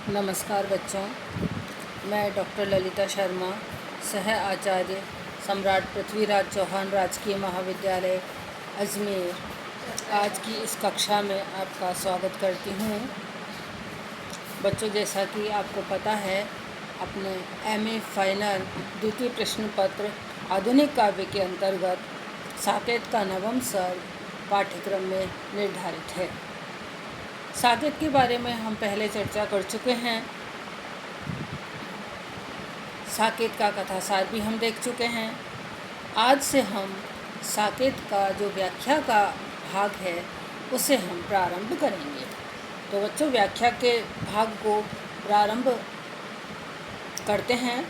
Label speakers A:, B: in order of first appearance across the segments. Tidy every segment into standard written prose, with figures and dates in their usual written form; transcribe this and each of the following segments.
A: नमस्कार बच्चों, मैं डॉक्टर ललिता शर्मा, सह आचार्य सम्राट पृथ्वीराज चौहान राजकीय महाविद्यालय अजमेर, आज की इस कक्षा में आपका स्वागत करती हूँ। बच्चों, जैसा कि आपको पता है, अपने एमए फाइनल द्वितीय प्रश्न पत्र आधुनिक काव्य के अंतर्गत साकेत का नवम सर्ग पाठ्यक्रम में निर्धारित है। साकेत के बारे में हम पहले चर्चा कर चुके हैं। साकेत का कथासार भी हम देख चुके हैं। आज से हम साकेत का जो व्याख्या का भाग है उसे हम प्रारंभ करेंगे। तो बच्चों, व्याख्या के भाग को प्रारंभ करते हैं।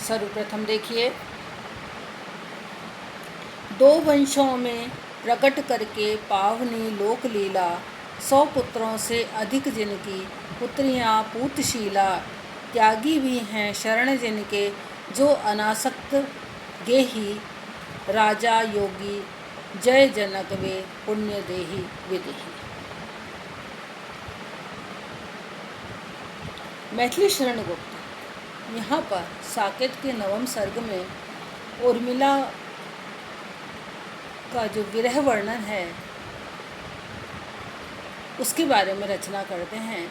A: सर्वप्रथम देखिए, दो वंशों में प्रकट करके पावनी लोक लीला, 100 पुत्रों से अधिक जिनकी पुत्रियां पूतशीला, त्यागी भी हैं शरण जिनके जो अनासक्त गेही, राजा योगी जय जनक वे पुण्य देही विदेही। मैथिली शरण गुप्त यहाँ पर साकेत के नवम सर्ग में उर्मिला का जो विरह वर्णन है उसके बारे में रचना करते हैं।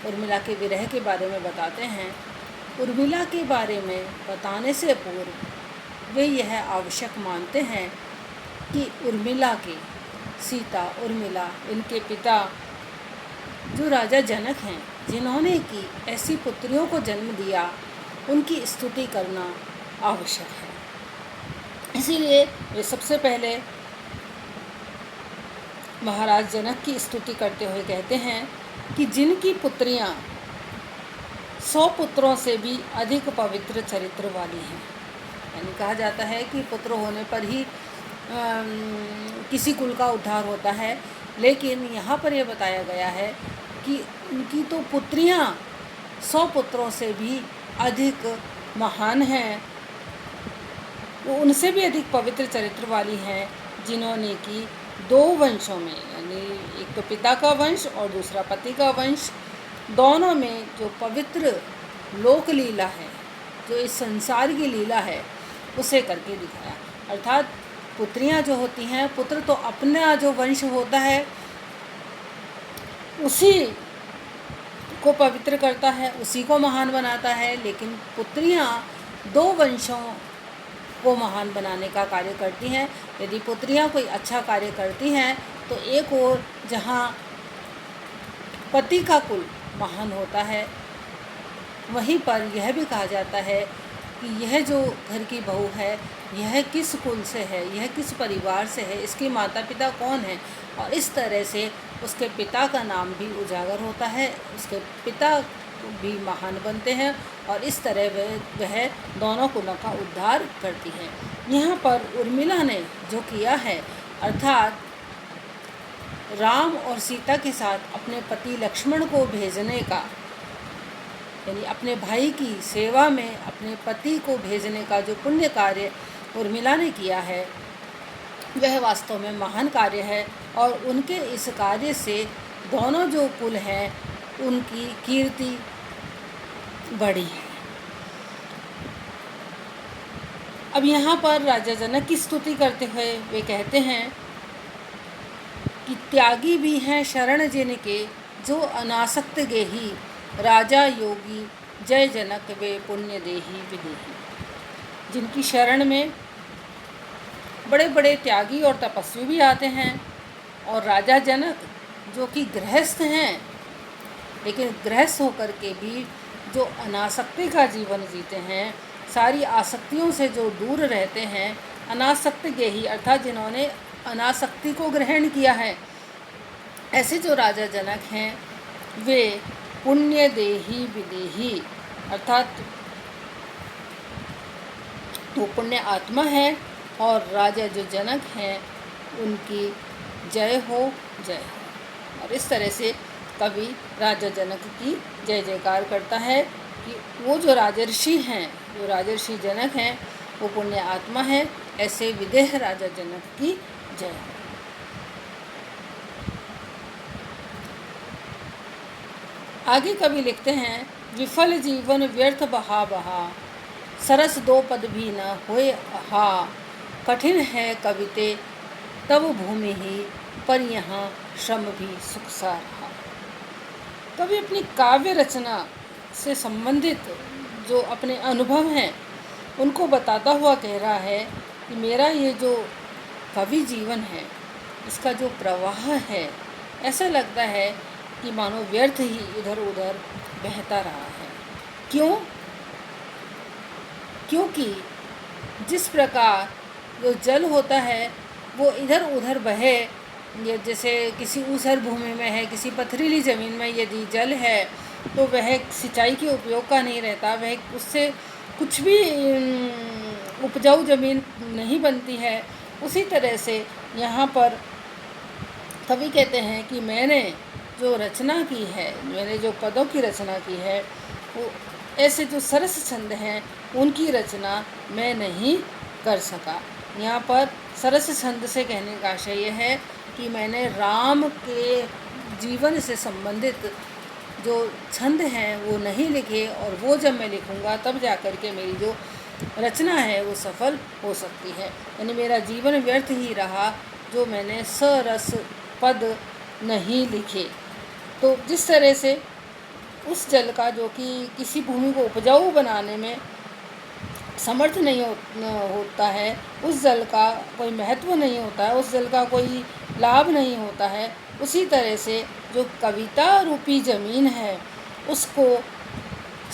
A: उर्मिला के विरह के बारे में बताते हैं। उर्मिला के बारे में बताने से पूर्व वे यह आवश्यक मानते हैं कि उर्मिला के सीता, उर्मिला, इनके पिता जो राजा जनक हैं, जिन्होंने की ऐसी पुत्रियों को जन्म दिया, उनकी स्तुति करना आवश्यक है। इसीलिए वे सबसे पहले महाराज जनक की स्तुति करते हुए कहते हैं कि जिनकी पुत्रियां 100 पुत्रों से भी अधिक पवित्र चरित्र वाली हैं। यानी कहा जाता है कि पुत्र होने पर ही किसी कुल का उद्धार होता है, लेकिन यहाँ पर यह बताया गया है कि उनकी तो पुत्रियां 100 पुत्रों से भी अधिक महान हैं, वो उनसे भी अधिक पवित्र चरित्र वाली हैं, जिन्होंने की 2 वंशों में, यानी एक तो पिता का वंश और दूसरा पति का वंश, दोनों में जो पवित्र लोक लीला है, जो इस संसार की लीला है, उसे करके दिखाया। अर्थात पुत्रियां जो होती हैं, पुत्र तो अपना जो वंश होता है उसी को पवित्र करता है, उसी को महान बनाता है, लेकिन पुत्रियां 2 वंशों को महान बनाने का कार्य करती हैं। यदि पुत्रियां कोई अच्छा कार्य करती हैं तो एक और जहां पति का कुल महान होता है, वहीं पर यह भी कहा जाता है कि यह जो घर की बहू है, यह किस कुल से है, यह किस परिवार से है, इसके माता पिता कौन हैं, और इस तरह से उसके पिता का नाम भी उजागर होता है, उसके पिता भी महान बनते हैं, और इस तरह वह दोनों कुलों का उद्धार करती है। यहाँ पर उर्मिला ने जो किया है, अर्थात राम और सीता के साथ अपने पति लक्ष्मण को भेजने का, यानी अपने भाई की सेवा में अपने पति को भेजने का जो पुण्य कार्य उर्मिला ने किया है, वह वास्तव में महान कार्य है, और उनके इस कार्य से दोनों जो कुल हैं उनकी कीर्ति बढ़ी है। अब यहाँ पर राजा जनक की स्तुति करते हुए वे कहते हैं कि त्यागी भी हैं शरण जिनके जो अनासक्त गेही, राजा योगी जय जनक वे पुण्य देही विदेही। जिनकी शरण में बड़े बड़े त्यागी और तपस्वी भी आते हैं, और राजा जनक जो कि गृहस्थ हैं, लेकिन गृहस्थ होकर के भी जो अनासक्ति का जीवन जीते हैं, सारी आसक्तियों से जो दूर रहते हैं, अनासक्त गेही अर्थात जिन्होंने अनासक्ति को ग्रहण किया है, ऐसे जो राजा जनक हैं वे पुण्य देही विदेही, अर्थात वो पुण्य आत्मा है, और राजा जो जनक हैं उनकी जय हो, जय हो। और इस तरह से कवि राजा जनक की जय जयकार करता है कि वो जो राजर्षि हैं, जो राजर्षि जनक हैं, वो पुण्य आत्मा है। ऐसे विदेह राजा जनक की जय हो। आगे कवि लिखते हैं, विफल जीवन व्यर्थ बहा बहा, सरस दो पद भी न होए हा, कठिन है कविते तब भूमि ही, पर यहाँ श्रम भी सुख सा रहा। कवि अपनी काव्य रचना से संबंधित जो अपने अनुभव हैं उनको बताता हुआ कह रहा है कि मेरा ये जो कवि जीवन है, इसका जो प्रवाह है, ऐसा लगता है कि मानो व्यर्थ ही इधर उधर बहता रहा है। क्यों? क्योंकि जिस प्रकार जो जल होता है वो इधर उधर बहे, ये जैसे किसी ऊसर भूमि में है, किसी पथरीली ज़मीन में यदि जल है तो वह सिंचाई के उपयोग का नहीं रहता, वह उससे कुछ भी उपजाऊ ज़मीन नहीं बनती है। उसी तरह से यहाँ पर कवि कहते हैं कि मैंने जो रचना की है, मैंने जो पदों की रचना की है, वो ऐसे जो सरस छंद हैं उनकी रचना मैं नहीं कर सका। यहाँ पर सरस छंद से कहने का आशय यह है कि मैंने राम के जीवन से संबंधित जो छंद हैं वो नहीं लिखे, और वो जब मैं लिखूँगा तब जा कर के मेरी जो रचना है वो सफल हो सकती है। यानी मेरा जीवन व्यर्थ ही रहा जो मैंने सरस पद नहीं लिखे। तो जिस तरह से उस जल का जो कि किसी भूमि को उपजाऊ बनाने में समर्थ नहीं होता है, उस जल का कोई महत्व नहीं होता है, उस जल का कोई लाभ नहीं होता है, उसी तरह से जो कविता रूपी ज़मीन है उसको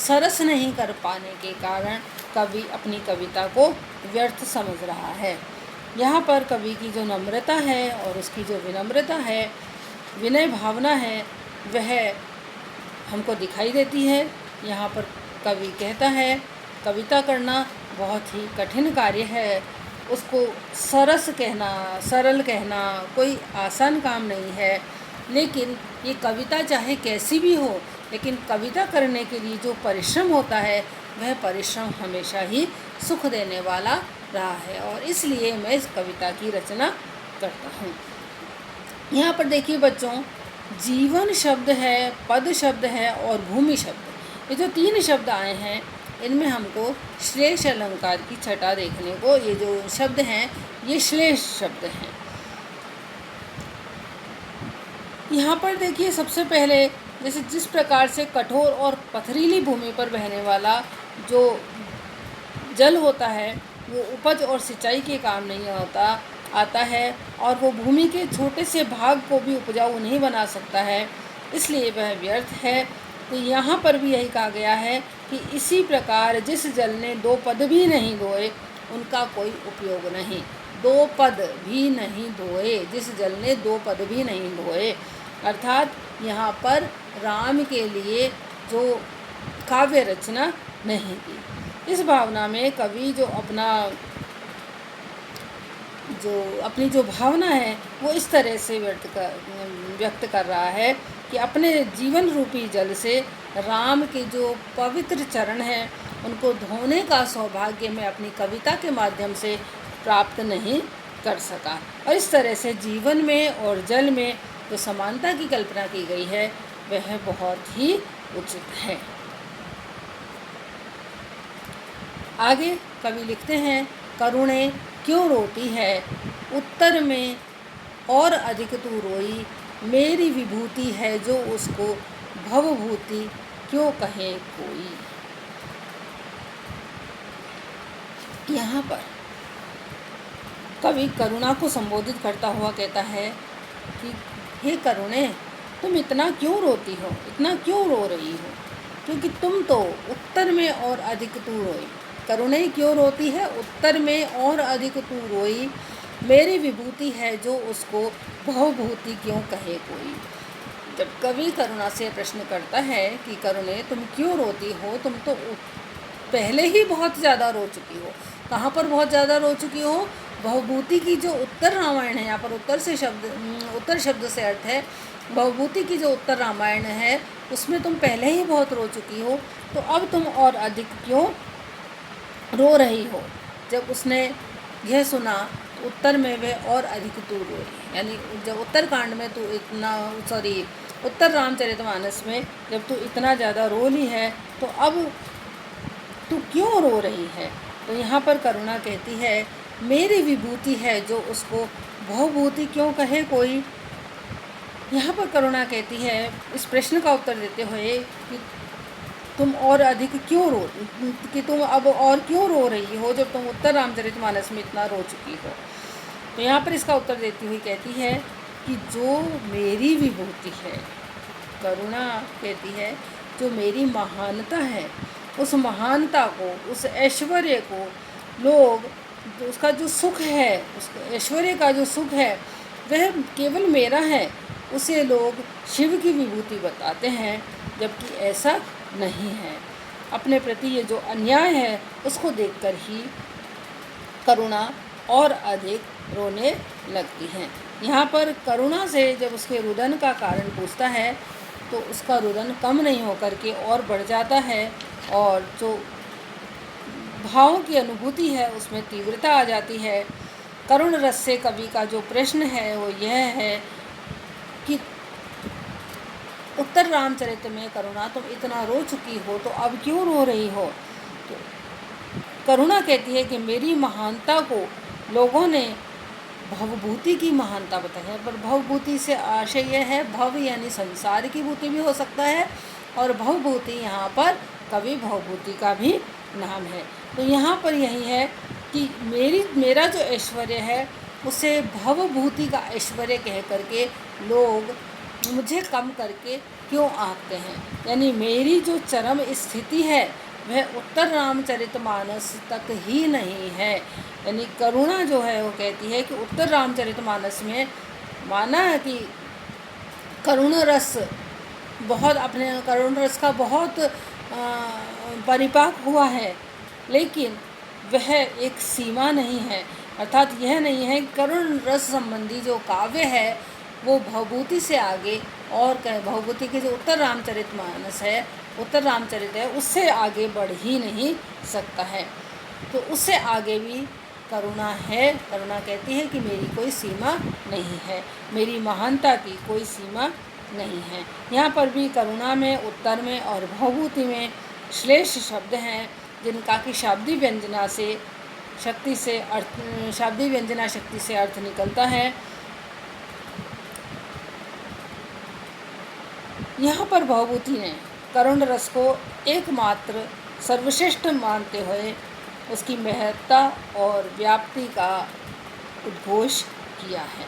A: सरस नहीं कर पाने के कारण कवि अपनी कविता को व्यर्थ समझ रहा है। यहाँ पर कवि की जो नम्रता है और उसकी जो विनम्रता है, विनय भावना है, वह हमको दिखाई देती है। यहाँ पर कवि कहता है कविता करना बहुत ही कठिन कार्य है, उसको सरस कहना, सरल कहना कोई आसान काम नहीं है। लेकिन ये कविता चाहे कैसी भी हो, लेकिन कविता करने के लिए जो परिश्रम होता है वह परिश्रम हमेशा ही सुख देने वाला रहा है, और इसलिए मैं इस कविता की रचना करता हूँ। यहाँ पर देखिए बच्चों, जीवन शब्द है, पद शब्द है और भूमि शब्द, ये जो तीन शब्द आए हैं इनमें हमको श्लेष अलंकार की छटा देखने को, ये जो शब्द हैं ये श्लेष शब्द हैं। यहाँ पर देखिए सबसे पहले जैसे जिस प्रकार से कठोर और पथरीली भूमि पर बहने वाला जो जल होता है वो उपज और सिंचाई के काम नहीं आता है, और वो भूमि के छोटे से भाग को भी उपजाऊ नहीं बना सकता है, इसलिए वह व्यर्थ है। तो यहाँ पर भी यही कहा गया है कि इसी प्रकार जिस जल ने दो पद भी नहीं धोए उनका कोई उपयोग नहीं। दो पद भी नहीं धोए, जिस जल ने दो पद भी नहीं धोए, अर्थात यहाँ पर राम के लिए जो काव्य रचना नहीं की। इस भावना में कवि जो अपनी जो भावना है वो इस तरह से व्यक्त कर रहा है कि अपने जीवन रूपी जल से राम के जो पवित्र चरण हैं उनको धोने का सौभाग्य मैं अपनी कविता के माध्यम से प्राप्त नहीं कर सका। और इस तरह से जीवन में और जल में जो समानता की कल्पना की गई है वह बहुत ही उचित है। आगे कवि लिखते हैं, करुणे क्यों रोती है उत्तर में और अधिक तू रोई, मेरी विभूति है जो उसको भवभूति क्यों कहे कोई। यहाँ पर कवि करुणा को संबोधित करता हुआ कहता है कि हे करुणे, तुम इतना क्यों रोती हो, इतना क्यों रो रही हो, क्योंकि तुम तो उत्तर में और अधिक तू रोई। करुणे क्यों रोती है उत्तर में और अधिक तू रोई, मेरी विभूति है जो उसको भवभूति क्यों कहे कोई। जब कवि करुणा से प्रश्न करता है कि करुणे तुम क्यों रोती हो, तुम तो पहले ही बहुत ज़्यादा रो चुकी हो। कहाँ पर बहुत ज़्यादा रो चुकी हो? भवभूति की जो उत्तर रामायण है, यहाँ पर उत्तर शब्द से अर्थ है भवभूति की जो उत्तर रामायण है उसमें तुम पहले ही बहुत रो चुकी हो, तो अब तुम और अधिक क्यों रो रही हो। जब उसने यह सुना उत्तर में वह और अधिक तू रोई, यानी जब उत्तरकांड में तू उत्तर रामचरितमानस में जब तू इतना ज़्यादा रो ली है तो अब तू क्यों रो रही है। तो यहाँ पर करुणा कहती है मेरी विभूति है जो उसको भवभूति क्यों कहे कोई। यहाँ पर करुणा कहती है इस प्रश्न का उत्तर देते हुए कि तुम और अधिक क्यों रो कि तुम अब और क्यों रो रही हो जब तुम उत्तर रामचरितमानस में इतना रो चुकी हो। तो यहाँ पर इसका उत्तर देती हुई कहती है कि जो मेरी विभूति है, करुणा कहती है जो मेरी महानता है, उस महानता को, उस ऐश्वर्य को लोग, उसका जो सुख है, उस ऐश्वर्य का जो सुख है वह केवल मेरा है, उसे लोग शिव की विभूति बताते हैं, जबकि ऐसा नहीं है। अपने प्रति ये जो अन्याय है उसको देखकर ही करुणा और अधिक रोने लगती हैं। यहाँ पर करुणा से जब उसके रुदन का कारण पूछता है तो उसका रुदन कम नहीं होकर के और बढ़ जाता है और जो भावों की अनुभूति है उसमें तीव्रता आ जाती है। करुण रस से कवि का जो प्रश्न है वो यह है कि उत्तर रामचरित में करुणा तुम इतना रो चुकी हो तो अब क्यों रो रही हो। तो करुणा कहती है कि मेरी महानता को लोगों ने भवभूति की महानता बताई है, पर भवभूति से आशय यह है भव यानी संसार की भूति भी हो सकता है और भवभूति यहाँ पर कवि भवभूति का भी नाम है। तो यहाँ पर यही है कि मेरा जो ऐश्वर्य है उसे भवभूति का ऐश्वर्य कह करके लोग मुझे कम करके क्यों आंकते हैं। यानी मेरी जो चरम स्थिति है वह उत्तर रामचरितमानस तक ही नहीं है। यानी करुणा जो है वो कहती है कि उत्तर रामचरितमानस में माना है कि करुण रस बहुत, अपने करुण रस का बहुत परिपाक हुआ है, लेकिन वह एक सीमा नहीं है। अर्थात यह नहीं है कि करुण रस संबंधी जो काव्य है वो भवभूति से आगे और भवभूति के जो उत्तर रामचरितमानस है, उत्तर रामचरित है, उससे आगे बढ़ ही नहीं सकता है। तो उससे आगे भी करुणा है। करुणा कहती है कि मेरी कोई सीमा नहीं है, मेरी महानता की कोई सीमा नहीं है। यहाँ पर भी करुणा में, उत्तर में और भवभूति में श्लेष शब्द हैं जिनका कि शाब्दिक व्यंजना शक्ति से अर्थ निकलता है। यहाँ पर भवभूति ने करुण रस को एकमात्र सर्वश्रेष्ठ मानते हुए उसकी महत्ता और व्याप्ति का उद्घोष किया है।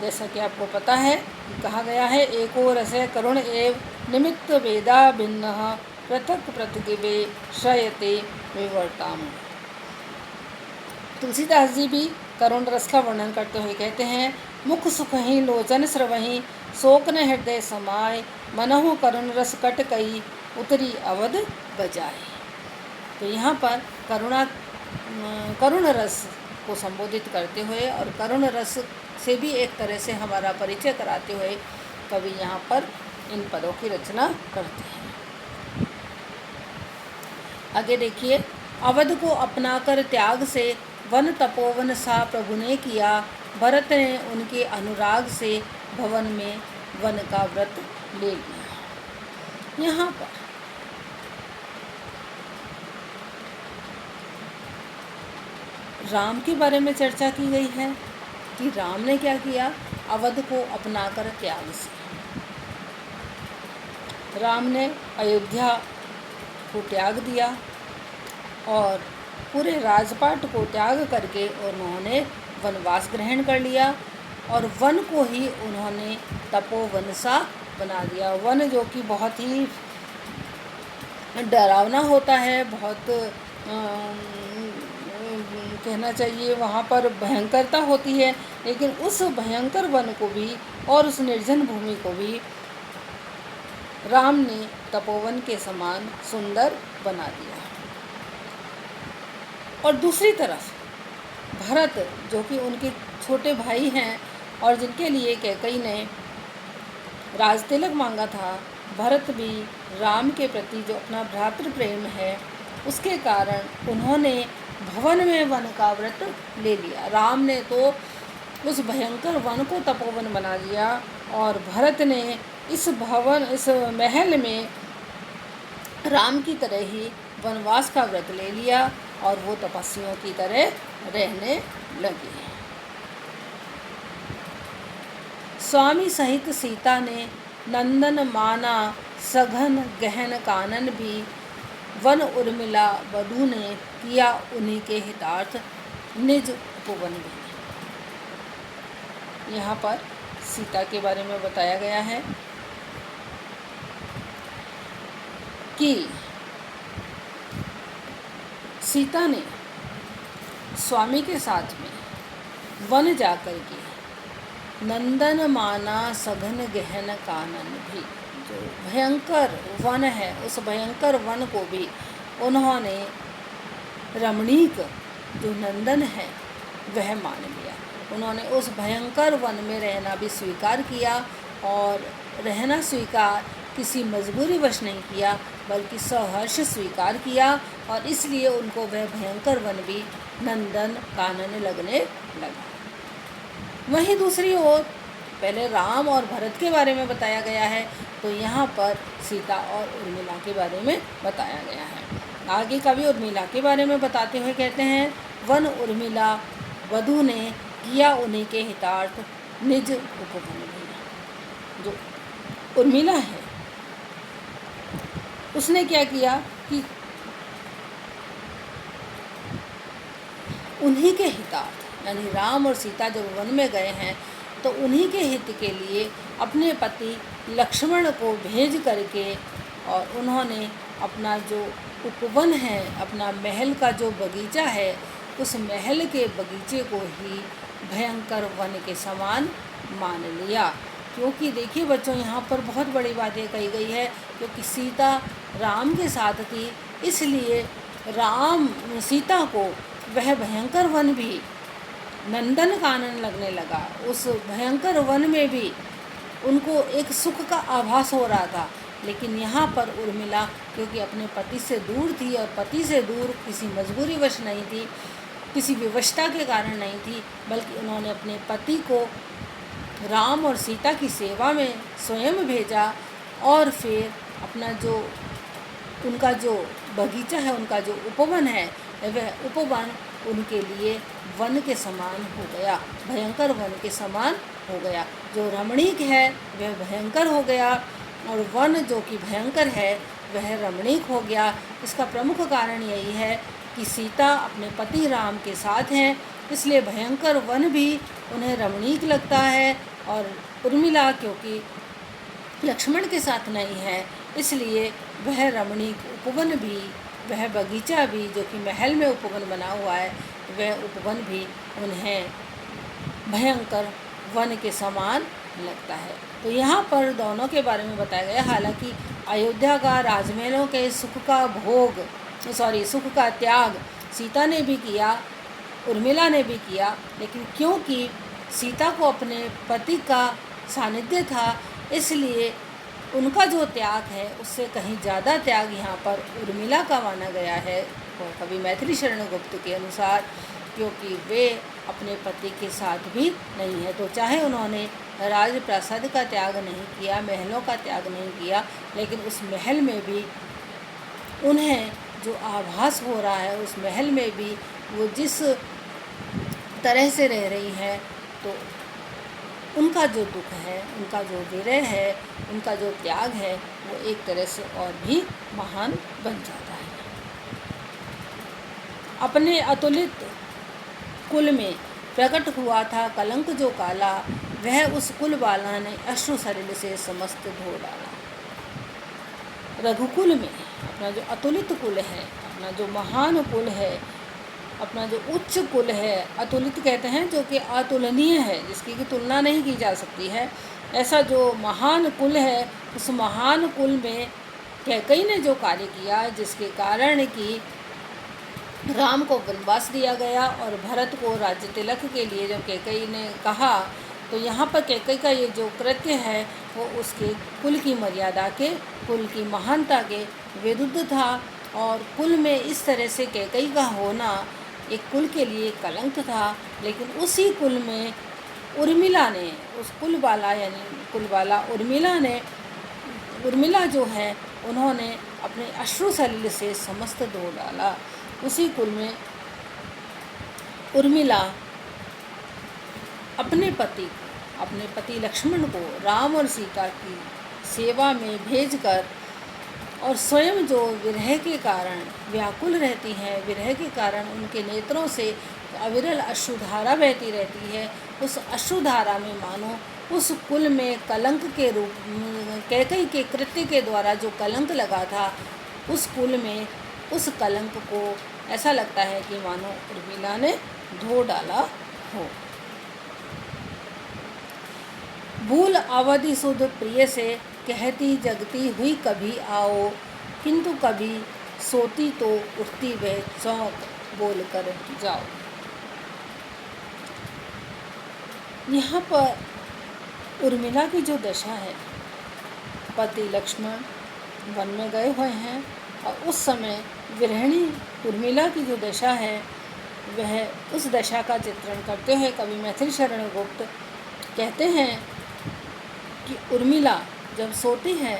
A: जैसा कि आपको पता है कि कहा गया है एको रसे करुण एव निमित्त वेदा भिन्न पृथक पृथगिवे श्रयते विवर्ताम। तुलसीदास जी भी करुण रस का वर्णन करते हुए कहते हैं मुख सुख ही लोचन स्रवही शोक न हृदय समाय मनहु करुण रस कट कई उतरी अवध बजाए। तो यहाँ पर करुण रस को संबोधित करते हुए और करुण रस से भी एक तरह से हमारा परिचय कराते हुए कवि यहाँ पर इन पदों की रचना करते हैं। आगे देखिए, अवध को अपनाकर त्याग से वन तपोवन सा प्रभु ने किया, भरत ने उनके अनुराग से भवन में वन का व्रत ले लिया। यहाँ पर राम के बारे में चर्चा की गई है कि राम ने क्या किया, अवध को अपनाकर त्याग से। राम ने अयोध्या को त्याग दिया और पूरे राजपाट को त्याग करके उन्होंने वनवास ग्रहण कर लिया और वन को ही उन्होंने तपोवन सा बना दिया। वन जो कि बहुत ही डरावना होता है, बहुत कहना चाहिए वहाँ पर भयंकरता होती है, लेकिन उस भयंकर वन को भी और उस निर्जन भूमि को भी राम ने तपोवन के समान सुंदर बना दिया। और दूसरी तरफ भरत जो कि उनके छोटे भाई हैं और जिनके लिए कैकई ने राजतिलक मांगा था, भरत भी राम के प्रति जो अपना भ्रातृ प्रेम है उसके कारण उन्होंने भवन में वन का व्रत ले लिया। राम ने तो उस भयंकर वन को तपोवन बना दिया और भरत ने इस महल में राम की तरह ही वनवास का व्रत ले लिया और वो तपस्वियों की तरह रहने लगे। स्वामी सहित सीता ने नंदन माना सघन गहन कानन भी, वन उर्मिला वधू ने किया उन्हीं के हितार्थ निज उपवन भी। यहाँ पर सीता के बारे में बताया गया है कि सीता ने स्वामी के साथ में वन जाकर के नंदन माना सघन गहन कानन भी, जो भयंकर वन है उस भयंकर वन को भी उन्होंने रमणीक जो नंदन है वह मान लिया। उन्होंने उस भयंकर वन में रहना भी स्वीकार किया और रहना स्वीकार किसी मजबूरीवश नहीं किया बल्कि सहर्ष स्वीकार किया और इसलिए उनको वह भयंकर वन भी नंदन कानन लगने लगा। वहीं दूसरी ओर पहले राम और भरत के बारे में बताया गया है, तो यहाँ पर सीता और उर्मिला के बारे में बताया गया है। आगे कवि उर्मिला के बारे में बताते हुए कहते हैं, वन उर्मिला वधू ने किया उन्हीं के हितार्थ निज उपवन भी। जो उर्मिला है उसने क्या किया कि उन्हीं के हितार्थ, यानी राम और सीता जब वन में गए हैं तो उन्हीं के हित के लिए अपने पति लक्ष्मण को भेज करके और उन्होंने अपना जो उपवन है, अपना महल का जो बगीचा है, उस महल के बगीचे को ही भयंकर वन के समान मान लिया। क्योंकि देखिए बच्चों, यहाँ पर बहुत बड़ी बातें कही गई है, क्योंकि सीता राम के साथ थी, इसलिए राम सीता को वह भयंकर वन भी नंदन कानन लगने लगा। उस भयंकर वन में भी उनको एक सुख का आभास हो रहा था। लेकिन यहाँ पर उर्मिला क्योंकि अपने पति से दूर थी और पति से दूर किसी मजबूरीवश नहीं थी, किसी विवशता के कारण नहीं थी, बल्कि उन्होंने अपने पति को राम और सीता की सेवा में स्वयं भेजा और फिर अपना जो उनका जो बगीचा है, उनका जो उपवन है, वह उपवन उनके लिए वन के समान हो गया, भयंकर वन के समान हो गया। जो रमणीक है वह भयंकर हो गया और वन जो कि भयंकर है वह रमणीक हो गया। इसका प्रमुख कारण यही है कि सीता अपने पति राम के साथ हैं, इसलिए भयंकर वन भी उन्हें रमणीक लगता है और उर्मिला क्योंकि लक्ष्मण के साथ नहीं है, इसलिए वह रमणीक उपवन भी, वह बगीचा भी जो कि महल में उपवन बना हुआ है, वह उपवन भी उन्हें भयंकर वन के समान लगता है। तो यहाँ पर दोनों के बारे में बताया गया। हालांकि अयोध्या का राजमहलों के सुख का त्याग सीता ने भी किया, उर्मिला ने भी किया, लेकिन क्योंकि सीता को अपने पति का सानिध्य था, इसलिए उनका जो त्याग है उससे कहीं ज़्यादा त्याग यहाँ पर उर्मिला का माना गया है कवि मैथिली शरण गुप्त के अनुसार, क्योंकि वे अपने पति के साथ भी नहीं है। तो चाहे उन्होंने राजप्रासाद का त्याग नहीं किया, महलों का त्याग नहीं किया, लेकिन उस महल में भी उन्हें जो आभास हो रहा है, उस महल में भी वो जिस तरह से रह रही हैं, तो उनका जो दुख है, उनका जो विरह है, उनका जो त्याग है, वो एक तरह से और भी महान बन जाता है। अपने अतुलित कुल में प्रकट हुआ था कलंक जो काला, वह उस कुल वाला ने अश्रु सलिल से समस्त धो डाला। रघुकुल में अपना जो अतुलित कुल है, अपना जो महान कुल है, अपना जो उच्च कुल है, अतुलित कहते हैं जो कि अतुलनीय है, जिसकी की तुलना नहीं की जा सकती है, ऐसा जो महान कुल है, उस महान कुल में कैकेयी ने जो कार्य किया, जिसके कारण कि राम को वनवास दिया गया और भरत को राज्य तिलक के लिए जब कैकेयी ने कहा, तो यहाँ पर कैकेयी का ये जो कृत्य है वो उसके कुल की मर्यादा के, कुल की महानता के विरुद्ध था और कुल में इस तरह से कैकेयी का होना एक कुल के लिए कलंक था। लेकिन उसी कुल में उर्मिला ने, उस कुलबाला यानी कुलबाला उर्मिला जो है उन्होंने अपने अश्रु सलिल से समस्त धो डाला। उसी कुल में उर्मिला अपने पति लक्ष्मण को राम और सीता की सेवा में भेजकर और स्वयं जो विरह के कारण व्याकुल रहती हैं, विरह के कारण उनके नेत्रों से अविरल अश्रुधारा बहती रहती है, उस अश्रुधारा में मानो उस कुल में कलंक के रूप कैकई के कृत्य के द्वारा जो कलंक लगा था, उस कुल में उस कलंक को ऐसा लगता है कि मानो उर्मिला ने धो डाला हो। भूल अवधि सुध प्रिय से कहती जगती हुई कभी आओ, किंतु कभी सोती तो उठती वह चौंक बोल कर जाओ। यहाँ पर उर्मिला की जो दशा है, पति लक्ष्मण वन में गए हुए हैं और उस समय विरहिणी उर्मिला की जो दशा है वह उस दशा का चित्रण करते हुए कवि मैथिली शरण गुप्त कहते हैं कि उर्मिला जब सोती है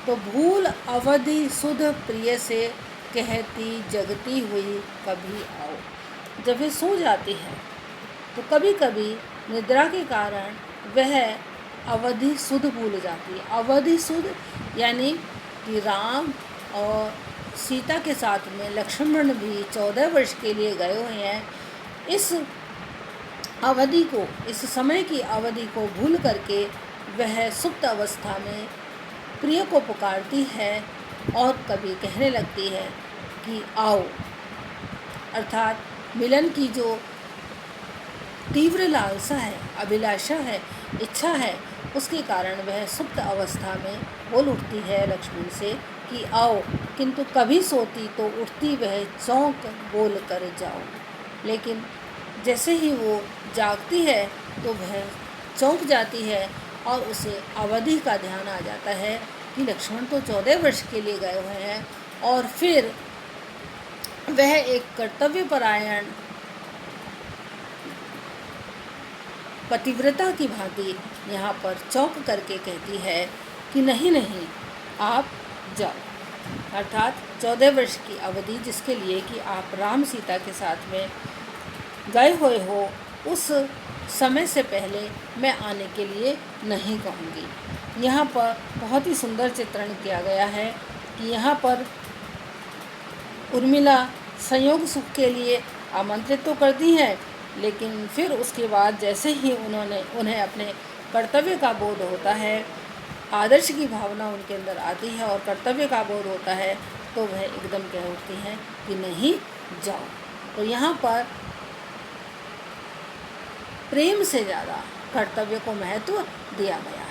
A: तो भूल अवधि सुध प्रिय से कहती जगती हुई कभी आओ। जब वे सो जाती है तो कभी कभी निद्रा के कारण वह अवधि सुध भूल जाती है। अवधि सुध यानी कि राम और सीता के साथ में लक्ष्मण भी 14 वर्ष के लिए गए हुए हैं। इस अवधि को, इस समय की अवधि को भूल करके वह सुप्त अवस्था में प्रिय को पुकारती है और कभी कहने लगती है कि आओ, अर्थात मिलन की जो तीव्र लालसा है, अभिलाषा है, इच्छा है, उसके कारण वह सुप्त अवस्था में बोल उठती है लक्ष्मण से कि आओ, किंतु कभी सोती तो उठती वह चौंक बोल कर जाओ। लेकिन जैसे ही वो जागती है तो वह चौंक जाती है और उसे अवधि का ध्यान आ जाता है कि लक्ष्मण तो 14 वर्ष के लिए गए हुए हैं, और फिर वह एक कर्तव्यपरायण पतिव्रता की भांति यहाँ पर चौंक करके कहती है कि नहीं नहीं, आप जाओ। अर्थात 14 वर्ष की अवधि जिसके लिए कि आप राम सीता के साथ में गए हुए हो, उस समय से पहले मैं आने के लिए नहीं कहूँगी। यहाँ पर बहुत ही सुंदर चित्रण किया गया है कि यहाँ पर उर्मिला संयोग सुख के लिए आमंत्रित तो करती हैं, लेकिन फिर उसके बाद जैसे ही उन्हें अपने कर्तव्य का बोध होता है, आदर्श की भावना उनके अंदर आती है और कर्तव्य का बोध होता है, तो वह एकदम कह उठती हैं कि नहीं, जाओ। तो यहाँ पर प्रेम से ज़्यादा कर्तव्य को महत्व दिया गया है।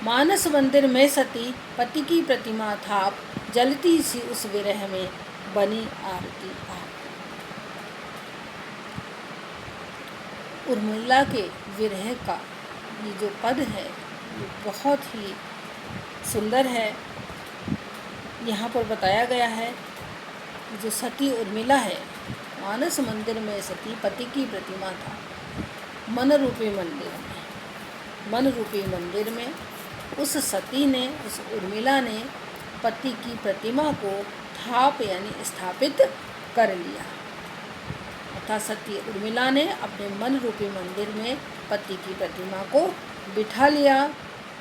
A: मानस मंदिर में सती पति की प्रतिमा थाप, जलती सी उस विरह में बनी आरती आप। उर्मिला के विरह का ये जो पद है ये बहुत ही सुंदर है। यहाँ पर बताया गया है जो सती उर्मिला है, मानस मंदिर में सती पति की प्रतिमा था, मन रूपी मंदिर में उस सती ने, उस उर्मिला ने पति की प्रतिमा को थाप यानी स्थापित कर लिया। अर्थात सती उर्मिला ने अपने मन रूपी मंदिर में पति की प्रतिमा को बिठा लिया,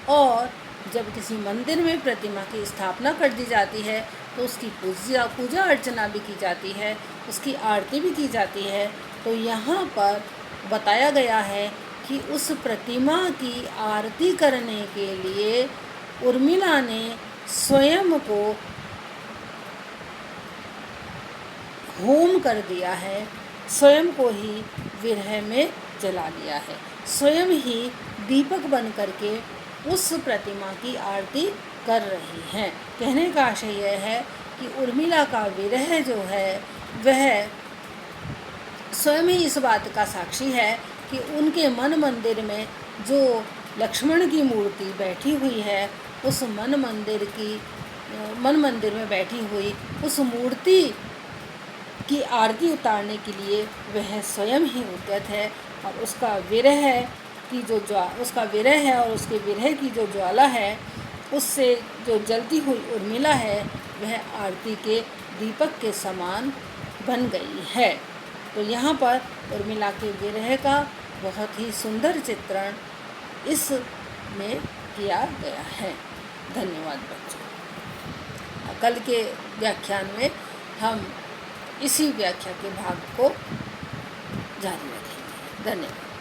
A: और जब किसी मंदिर में प्रतिमा की स्थापना कर दी जाती है तो उसकी पूजा अर्चना भी की जाती है, उसकी आरती भी की जाती है। तो यहाँ पर बताया गया है कि उस प्रतिमा की आरती करने के लिए उर्मिला ने स्वयं को होम कर दिया है, स्वयं को ही विरह में जला लिया है, स्वयं ही दीपक बन करके उस प्रतिमा की आरती कर रही हैं। कहने का आशय यह है कि उर्मिला का विरह जो है वह स्वयं ही इस बात का साक्षी है कि उनके मन मंदिर में जो लक्ष्मण की मूर्ति बैठी हुई है, उस मन मंदिर में बैठी हुई उस मूर्ति की आरती उतारने के लिए वह स्वयं ही उद्यत है और उसका विरह है और उसके विरह की जो ज्वाला है, उससे जो जलती हुई उर्मिला है वह आरती के दीपक के समान बन गई है। तो यहाँ पर उर्मिला के विरह का बहुत ही सुंदर चित्रण इसमें किया गया है। धन्यवाद बच्चों। कल के व्याख्यान में हम इसी व्याख्या के भाग को जारी रखेंगे। धन्यवाद।